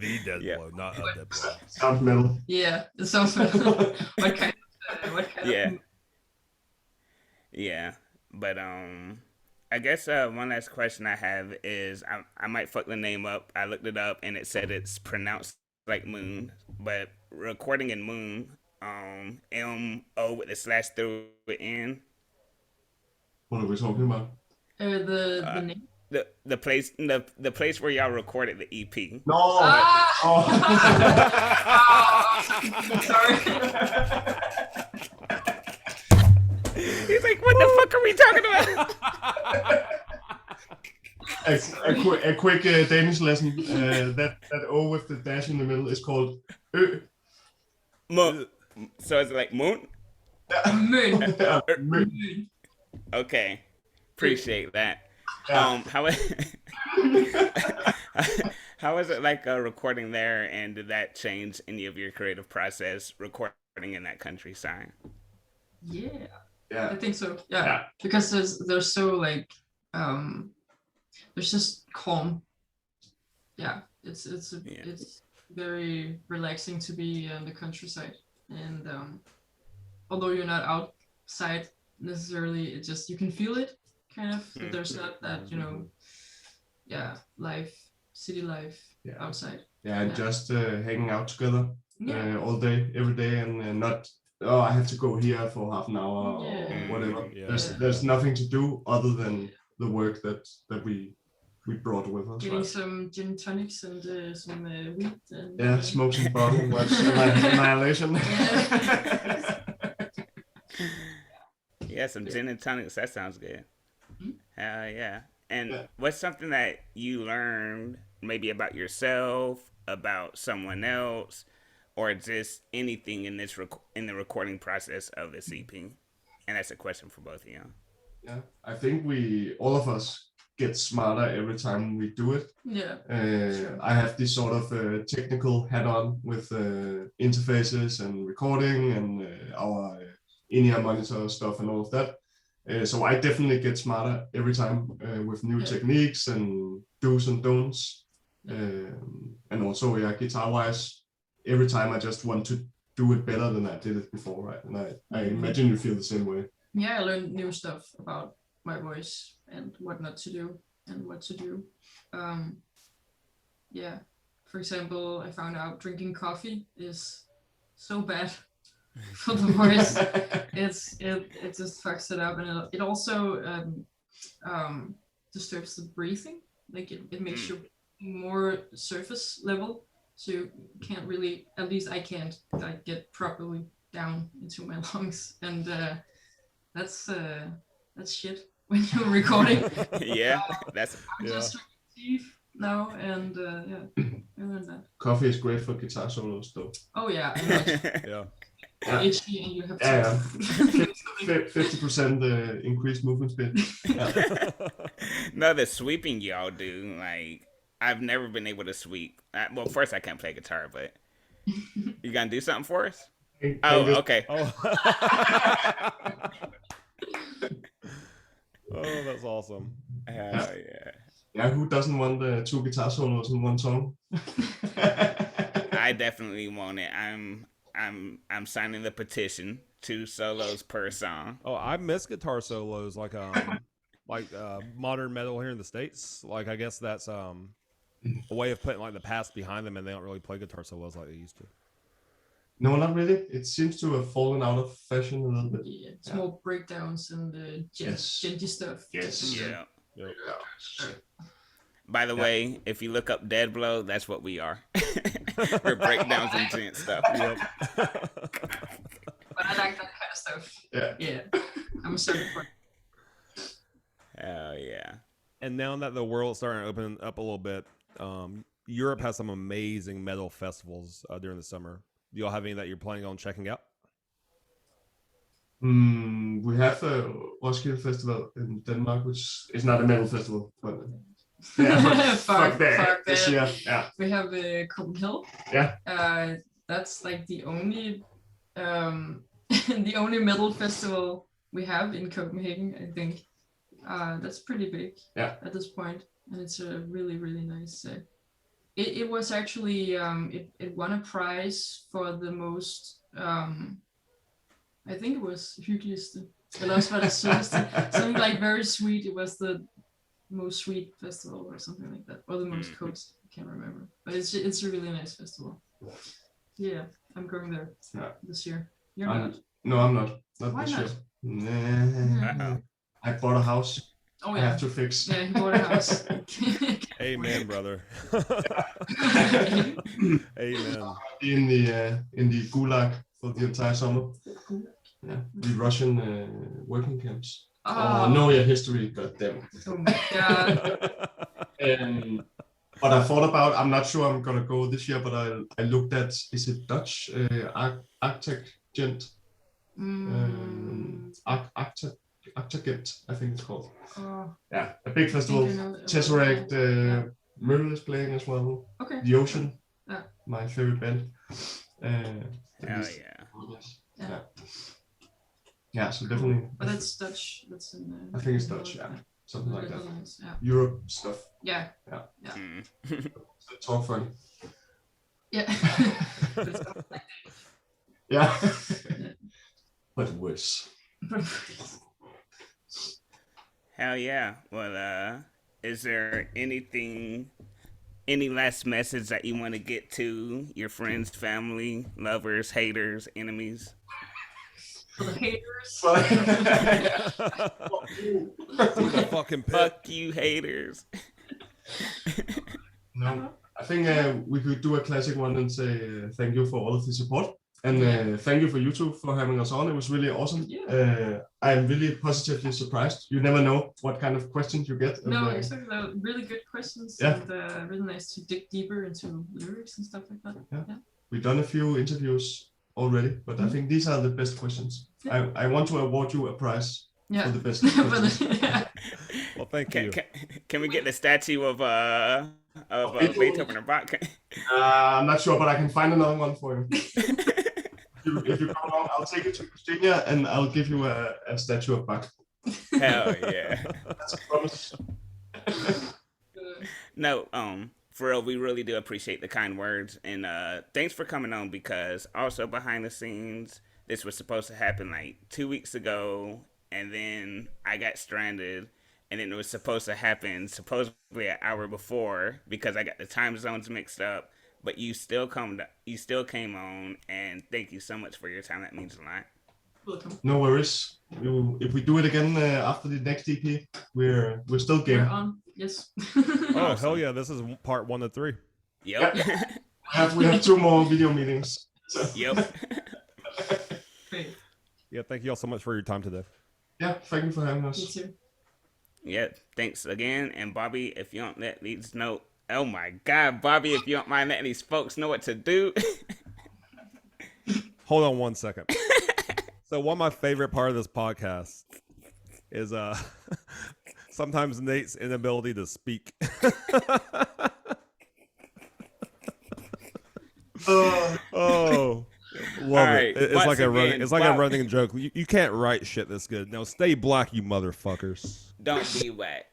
D: The Dead Blow, not a Dead Blow.
C: Sounds metal.
B: Yeah, it sounds metal. What kind of
A: Yeah, but I guess one last question I have is I might fuck the name up. I looked it up and it said it's pronounced like moon, but recording in moon, M-O with a slash through the N.
C: What are we talking about?
B: The name.
A: The place where y'all recorded the EP.
C: No.
B: Sorry.
A: He's like, what the fuck are we talking about?
C: A quick Danish lesson. That O with the dash in the middle is called Ø.
A: So is it like moon?
B: Moon.
C: Moon.
A: Okay, appreciate that.
C: Yeah.
A: How is it like recording there, and did that change any of your creative process recording in that countryside?
B: Yeah,
C: I
B: think so. Yeah. Because there's so like there's just calm. Yeah, it's very relaxing to be in the countryside, and although you're not outside necessarily, it just, you can feel it kind of. There's not that city life outside.
C: And just hanging out together all day, every day, and not I have to go here for half an hour or whatever. There's nothing to do other than the work that we brought with us.
B: Getting some gin tonics and some wheat. And,
C: smoke some bug and watch Annihilation.
A: Some gin and tonics. That sounds good. Hell yeah. And what's something that you learned maybe about yourself, about someone else, or just anything in this in the recording process of this EP? And that's a question for both of you.
C: Yeah, I think all of us get smarter every time we do it.
B: Sure.
C: I have this sort of technical hat on with interfaces and recording and our in-ear monitor stuff and all of that. So I definitely get smarter every time with new techniques and do's and don'ts. And also, guitar-wise, every time I just want to do it better than I did it before, right? And I imagine you feel the same way.
B: Yeah, I learned new stuff about my voice and what not to do and what to do. For example, I found out drinking coffee is so bad for the voice. It just fucks it up, and it also disturbs the breathing. Like it makes you more surface level. so you can't really, at least I can't, like, get properly down into my lungs, and that's shit when you're recording.
A: Yeah, that's
B: I'm just drinking tea now, and yeah, I learned that.
C: Coffee is great for guitar solos, though.
B: Oh yeah, I know.
D: Yeah.
B: Itchy, and you have to.
C: Yeah. 50% increased movement speed. Yeah.
A: No, the sweeping y'all do, like, I've never been able to sweep. Well, first I can't play guitar, but you gonna do something for us? Oh, okay.
D: Oh. Oh, that's awesome.
A: Hell yeah.
C: Yeah, who doesn't want 2 guitar solos in one song?
A: I definitely want it. I'm signing the petition, 2 solos per song.
D: Oh, I miss guitar solos like modern metal here in the States. Like I guess that's a way of putting like the past behind them, and they don't really play guitar solos like they used to.
C: No, not really. It seems to have fallen out of fashion a little bit.
B: Yeah, it's more breakdowns and genty stuff.
C: Yes.
A: Yeah.
D: Yep.
A: By the way, if you look up Dead Blow, that's what we are. We're breakdowns and gent stuff.
D: Yep.
B: But I like that kind of stuff. Yeah. I'm sorry for it.
A: Hell yeah.
D: And now that the world's starting to open up a little bit, Europe has some amazing metal festivals during the summer. Do y'all have any that you're planning on checking out?
C: We have a Roskilde Festival in Denmark, which is not a metal festival, but yeah, fuck that. This year, yeah.
B: We have Copenhagen.
C: Yeah.
B: That's like the only the only metal festival we have in Copenhagen, I think. That's pretty big at this point, and it's a really, really nice. It was actually it won a prize for the most. I think it was hyggeste. Eller også var det sødeste. Something like very sweet. It was the most sweet festival or something like that, or the most coast. I can't remember, but it's a really nice festival. Yeah, I'm going there this year. You're not?
C: No, I'm not. Not
B: Why
C: this
B: not?
C: year. Nah. I bought a house.
B: Oh
C: I
B: yeah.
C: have to fix.
B: Yeah, he bought a house.
D: Amen, brother. Amen.
C: In the gulag for the entire summer. Yeah, the Russian working camps. Oh, know your history, goddamn.
B: Oh my god.
C: But I thought about, I'm not sure I'm gonna go this year, but I looked at, is it Dutch Arctagent? Arctagent, I think it's called. Yeah, a big festival. Tesseract, Myrtle is playing as well.
B: Okay.
C: The Ocean,
B: my
C: favorite band.
A: Hell yeah.
C: Yeah, so definitely.
B: But that's Dutch. That's in.
C: I think it's Dutch. Yeah, something like that.
B: Yeah.
C: Europe stuff.
B: Yeah.
C: Talk funny.
B: Yeah.
C: Yeah. But worse.
A: Hell yeah. Well, is there any last message that you want to get to your friends, family, lovers, haters, enemies?
B: For the haters.
A: Fuck you, haters.
C: No, I think we could do a classic one and say thank you for all of the support. And thank you for YouTube for having us on. It was really awesome. Yeah. I'm really positively surprised. You never know what kind of questions you get.
B: No, exactly. Really good questions.
C: Yeah.
B: And really nice to dig deeper into lyrics and stuff like that. Yeah.
C: We've done a few interviews already, but I think these are the best questions. Yeah. I want to award you a prize for the best questions.
D: Well, thank you.
A: Can we get the statue of Beethoven or Bach?
C: I'm not sure, but I can find another one for you. If you come along, I'll take you to Christina and I'll give you a statue of Bach.
A: Hell yeah.
C: That's a promise.
A: No, for real, we really do appreciate the kind words, and thanks for coming on, because also behind the scenes, this was supposed to happen like 2 weeks ago, and then I got stranded, and then it was supposed to happen supposedly an hour before because I got the time zones mixed up. But you still came on, and thank you so much for your time. That means a lot.
B: Welcome.
C: No worries. If we do it again after the next EP, we're still game.
B: We're on. Yes.
D: Oh hell yeah! This is part 1 of 3.
A: Yep.
C: We have 2 more video meetings. So.
A: Yep.
B: Great.
D: Yeah, thank you all so much for your time today.
C: Yeah, thank you for having
B: You
C: us.
B: too.
A: Yeah, thanks again. And Bobby, if you don't let these know, oh my God, Bobby, if you don't mind letting these folks know what to do.
D: Hold on 1 second. So one of my favorite part of this podcast is sometimes Nate's inability to speak. Oh, love
A: right,
D: it. It's
A: once
D: like a
A: again,
D: running. It's like a
A: Bob-
D: running joke. You can't write shit this good. Now stay black, you motherfuckers.
A: Don't be whack.